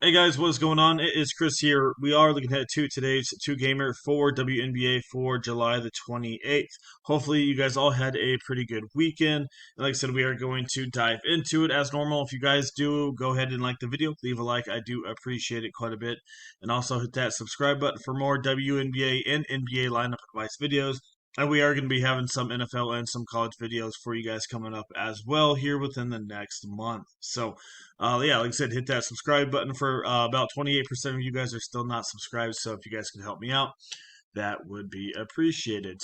Hey guys, what's going on? It is Chris here. We are looking at today's two gamer for WNBA for July the 28th. Hopefully, you guys all had a pretty good weekend. And like I said, we are going to dive into it as normal. If you guys do, go ahead and like the video, leave a like. I do appreciate it quite a bit. And also hit that subscribe button for more WNBA and NBA lineup advice videos. And we are going to be having some NFL and some college videos for you guys coming up as well here within the next month. Yeah, like I said, hit that subscribe button for about 28% of you guys are still not subscribed. So if you guys could help me out, that would be appreciated.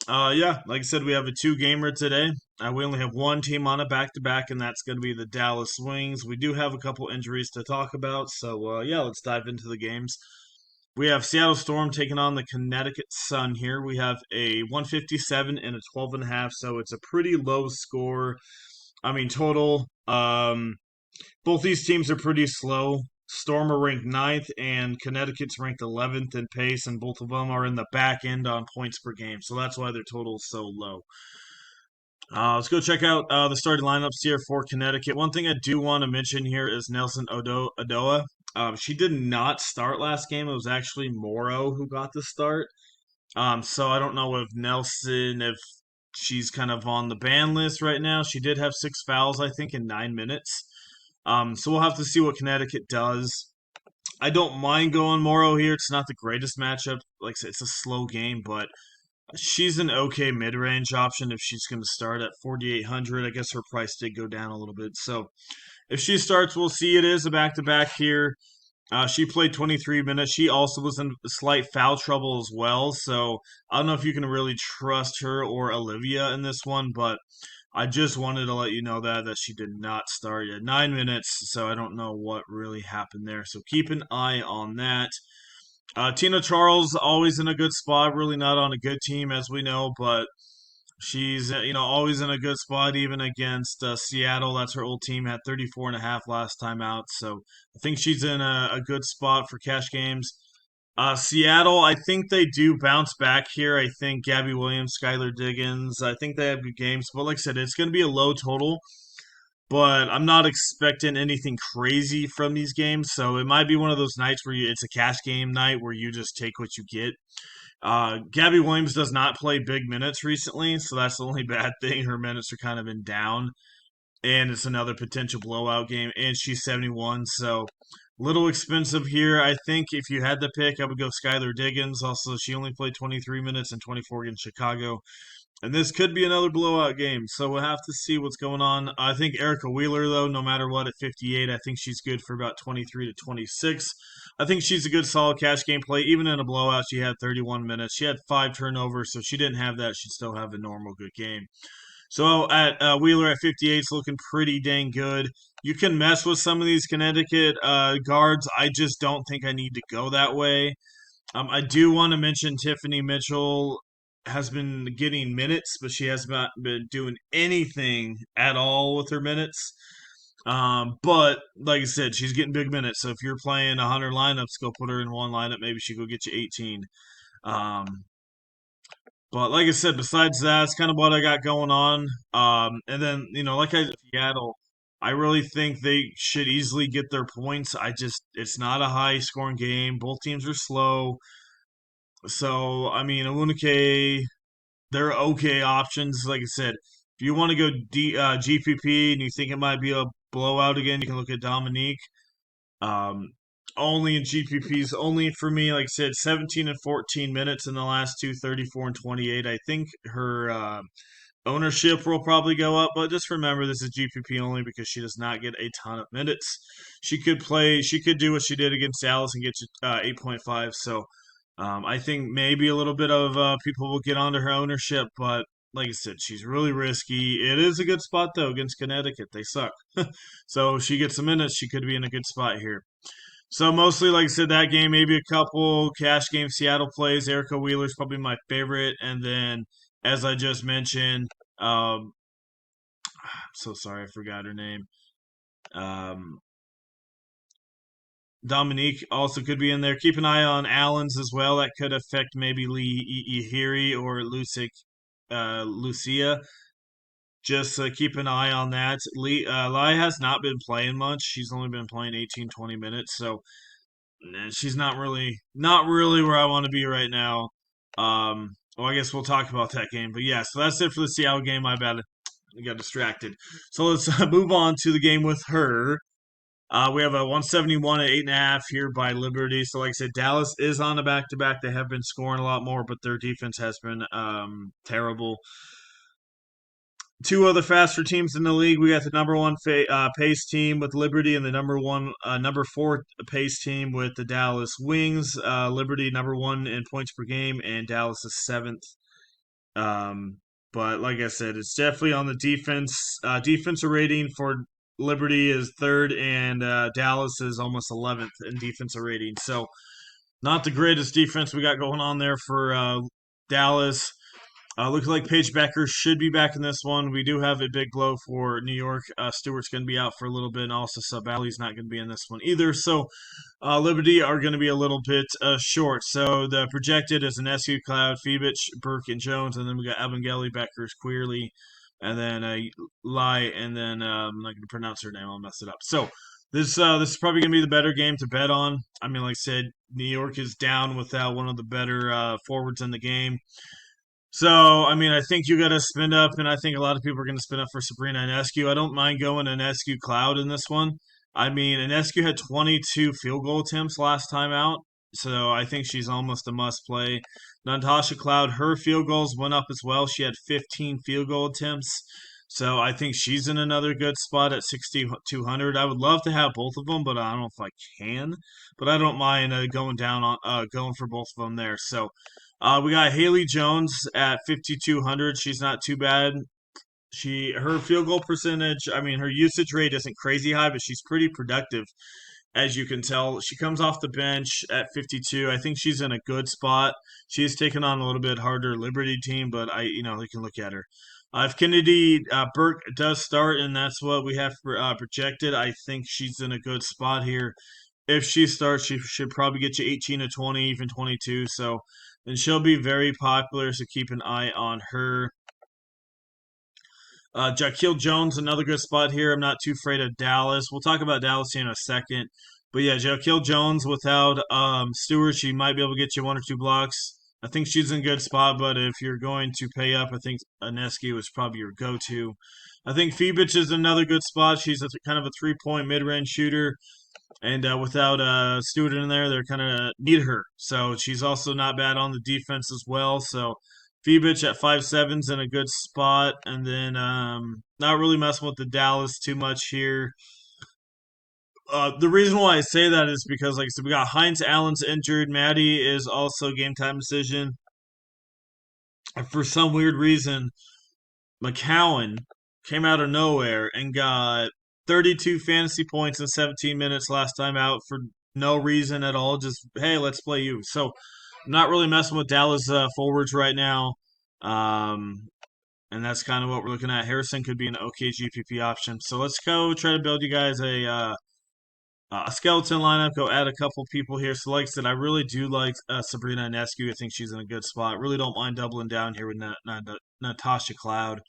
Yeah, like I said, we have a two gamer today. We only have one team on a back to back, and that's going to be the Dallas Wings. We do have a couple injuries to talk about. Yeah, let's dive into the games. We have Seattle Storm taking on the Connecticut Sun here. We have a 157 and a 12.5, so it's a pretty low score. I mean, total. Both these teams are pretty slow. Storm are ranked ninth, and Connecticut's ranked 11th in pace, and both of them are in the back end on points per game. So that's why their total is so low. Let's go check out the starting lineups here for Connecticut. One thing I do want to mention here is Nelson Odoa. She did not start last game. It was actually Morrow who got the start. So I don't know if she's kind of on the ban list right now. She did have 6 fouls, I think, in 9 minutes. So we'll have to see what Connecticut does. I don't mind going Morrow here. It's not the greatest matchup. Like I said, it's a slow game, but she's an okay mid-range option if she's going to start at 4,800. I guess her price did go down a little bit. So if she starts, we'll see. It is a back-to-back here. She played 23 minutes. She also was in slight foul trouble as well. So I don't know if you can really trust her or Olivia in this one, but I just wanted to let you know that she did not start at 9 minutes. So I don't know what really happened there. So keep an eye on that. Tina Charles always in a good spot. Really not on a good team as we know, but she's always in a good spot even against Seattle. That's her old team. Had 34.5 last time out, so I think she's in a good spot for cash games. Seattle, I think they do bounce back here. I think Gabby Williams, Skylar Diggins, I think they have good games. But like I said, it's going to be a low total. But I'm not expecting anything crazy from these games. So it might be one of those nights where it's a cash game night where you just take what you get. Gabby Williams does not play big minutes recently, so that's the only bad thing. Her minutes are kind of in down, and it's another potential blowout game. And she's 71, so little expensive here. I think if you had the pick, I would go Skylar Diggins. Also, she only played 23 minutes and 24 against Chicago. And this could be another blowout game, so we'll have to see what's going on. I think Erica Wheeler, though, no matter what, at 58, I think she's good for about 23 to 26. I think she's a good, solid cash game play. Even in a blowout, she had 31 minutes. She had 5 turnovers, so she didn't have that. She'd still have a normal good game. So at Wheeler at 58 is looking pretty dang good. You can mess with some of these Connecticut guards. I just don't think I need to go that way. I do want to mention Tiffany Mitchell has been getting minutes, but she has not been doing anything at all with her minutes. But like I said, she's getting big minutes. So if you're playing 100 lineups, go put her in one lineup. Maybe she go get you 18. Um, but like I said, besides that, it's kind of what I got going on. And then like I said, Seattle, I really think they should easily get their points. It's not a high scoring game. Both teams are slow. So I mean, Amunike, they're okay options. Like I said, if you want to go GPP and you think it might be a blowout again, you can look at Dominique. Um, Only in GPPs, only for me, like I said, 17 and 14 minutes in the last two, 34 and 28. I think her ownership will probably go up, but just remember this is GPP only because she does not get a ton of minutes. She could do what she did against Dallas and get you 8.5. So I think maybe a little bit of people will get onto her ownership, but like I said, she's really risky. It is a good spot though against Connecticut. They suck. So if she gets some minutes, she could be in a good spot here. So mostly, like I said, that game, maybe a couple cash game Seattle plays. Erica Wheeler's probably my favorite, and then as I just mentioned, I'm so sorry I forgot her name. Um, Dominique also could be in there. Keep an eye on Allen's as well. That could affect maybe Lee Ihiri or Lucia. just keep an eye on that. Lai has not been playing much. She's only been playing 18, 20 minutes, so she's not really where I want to be right now. Well, I guess we'll talk about that game. But yeah, so that's it for the Seattle game. My bad. I got distracted. So let's move on to the game with her. We have a 171 at 8.5 here by Liberty. So, like I said, Dallas is on a back to back. They have been scoring a lot more, but their defense has been terrible. Two other faster teams in the league. We got the number one pace team with Liberty and the number four pace team with the Dallas Wings. Liberty number one in points per game, and Dallas is seventh. But like I said, it's definitely on the defense. Defensive rating for Liberty is third, and Dallas is almost 11th in defensive rating. So not the greatest defense we got going on there for Dallas. Looks like Paige Becker should be back in this one. We do have a big blow for New York. Stewart's going to be out for a little bit, and also Sabali's not going to be in this one either. So Liberty are going to be a little bit short. So the projected is an SU Cloud, Fibich, Burke, and Jones, and then we got Evangeli, Beckers, Queerly, and then Lai, and then I'm not going to pronounce her name. I'll mess it up. So this is probably going to be the better game to bet on. I mean, like I said, New York is down without one of the better forwards in the game. So, I mean, I think you got to spin up, and I think a lot of people are going to spin up for Sabrina Ionescu. I don't mind going Ionescu Cloud in this one. I mean, Ionescu had 22 field goal attempts last time out, so I think she's almost a must play. Natasha Cloud, her field goals went up as well. She had 15 field goal attempts, so I think she's in another good spot at 6,200. I would love to have both of them, but I don't know if I can. But I don't mind going for both of them there. So. We got Haley Jones at 5,200. She's not too bad. Her field goal percentage, I mean, her usage rate isn't crazy high, but she's pretty productive, as you can tell. She comes off the bench at 52. I think she's in a good spot. She's taken on a little bit harder Liberty team, but we can look at her. If Kennedy Burke does start, and that's what we have projected, I think she's in a good spot here. If she starts, she should probably get you 18 to 20, even 22. So, and she'll be very popular, so keep an eye on her. Jaquil Jones, another good spot here. I'm not too afraid of Dallas. We'll talk about Dallas here in a second. But yeah, Jaquil Jones without Stewart, she might be able to get you one or two blocks. I think she's in a good spot, but if you're going to pay up, I think Ionescu is probably your go-to. I think Fibich is another good spot. She's kind of a three-point mid-range shooter. And without Stewart in there, they're kind of need her. So she's also not bad on the defense as well. So Fibich at 5'7" in a good spot. And then not really messing with the Dallas too much here. The reason why I say that is because, like I said, we got Hines Allen's injured. Maddie is also game time decision. And for some weird reason, McCowan came out of nowhere and got 32 fantasy points in 17 minutes last time out for no reason at all. Just, hey, let's play you. So I'm not really messing with Dallas forwards right now. And that's kind of what we're looking at. Harrison could be an okay GPP option. So let's go try to build you guys a skeleton lineup. Go add a couple people here. So like I said, I really do like Sabrina Ionescu. I think she's in a good spot. Really don't mind doubling down here with Natasha Cloud.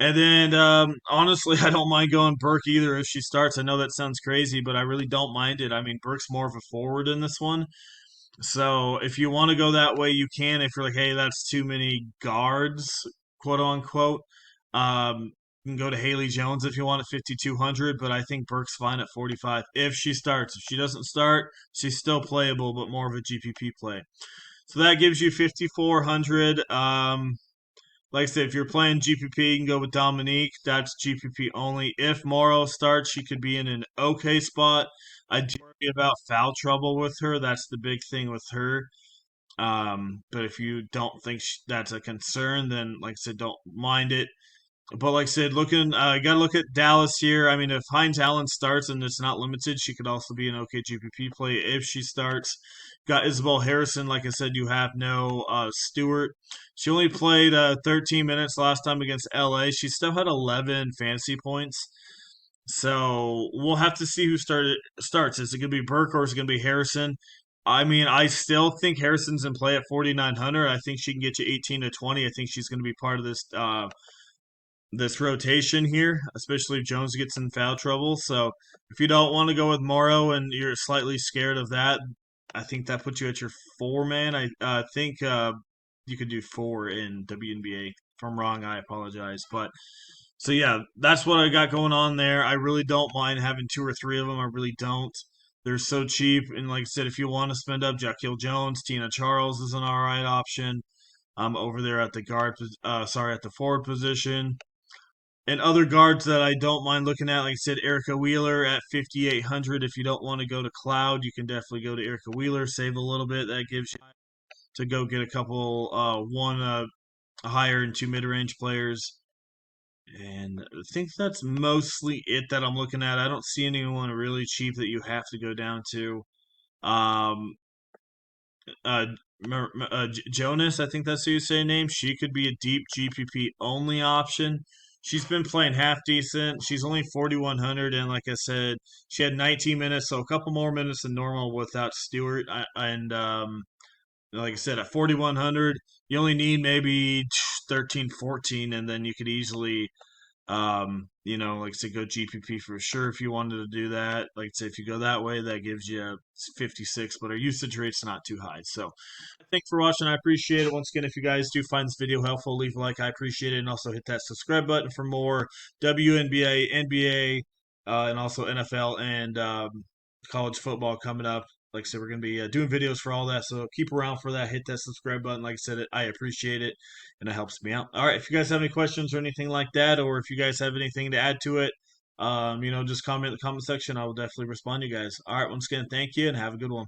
And then, honestly, I don't mind going Burke either if she starts. I know that sounds crazy, but I really don't mind it. I mean, Burke's more of a forward in this one. So if you want to go that way, you can. If you're like, hey, that's too many guards, quote unquote, you can go to Haley Jones if you want at 5,200. But I think Burke's fine at 45 if she starts. If she doesn't start, she's still playable, but more of a GPP play. So that gives you 5,400. Like I said, if you're playing GPP, you can go with Dominique. That's GPP only. If Morrow starts, she could be in an okay spot. I do worry about foul trouble with her. That's the big thing with her. But if you don't think that's a concern, then like I said, don't mind it. But like I said, you got to look at Dallas here. I mean, if Hines Allen starts and it's not limited, she could also be an okay GPP play if she starts. Got Isabel Harrison. Like I said, you have no Stewart. She only played 13 minutes last time against LA. She still had 11 fantasy points. So we'll have to see who starts. Is it going to be Burke or is it going to be Harrison? I mean, I still think Harrison's in play at 4,900. I think she can get you 18 to 20. I think she's going to be part of this this rotation here, especially if Jones gets in foul trouble. So if you don't want to go with Morrow and you're slightly scared of that, I think that puts you at your four man. I think you could do four in WNBA. If I'm wrong, I apologize. But so yeah, that's what I got going on there. I really don't mind having two or three of them. I really don't. They're so cheap, and like I said, if you want to spend up, Jaquil Jones, Tina Charles is an all right option. Over there at the at the forward position. And other guards that I don't mind looking at, like I said, Erica Wheeler at 5,800. If you don't want to go to Cloud, you can definitely go to Erica Wheeler, save a little bit. That gives you to go get a couple, one higher and two mid range players. And I think that's mostly it that I'm looking at. I don't see anyone really cheap that you have to go down to. Um, uh, Jonas, I think that's who you say name. She could be a deep GPP only option. She's been playing half decent. She's only 4,100, and like I said, she had 19 minutes, so a couple more minutes than normal without Stewart. And like I said, at 4,100, you only need maybe 13, 14, and then you could easily like I said, go GPP for sure if you wanted to do that. Like I said, if you go that way, that gives you 56, but our usage rate's not too high. So thanks for watching. I appreciate it. Once again, if you guys do find this video helpful, leave a like. I appreciate it. And also hit that subscribe button for more WNBA, NBA, and also NFL and college football coming up. Like I said, we're going to be doing videos for all that. So keep around for that. Hit that subscribe button. Like I said, I appreciate it and it helps me out. All right. If you guys have any questions or anything like that, or if you guys have anything to add to it, just comment in the comment section. I will definitely respond to you guys. All right. Once again, thank you and have a good one.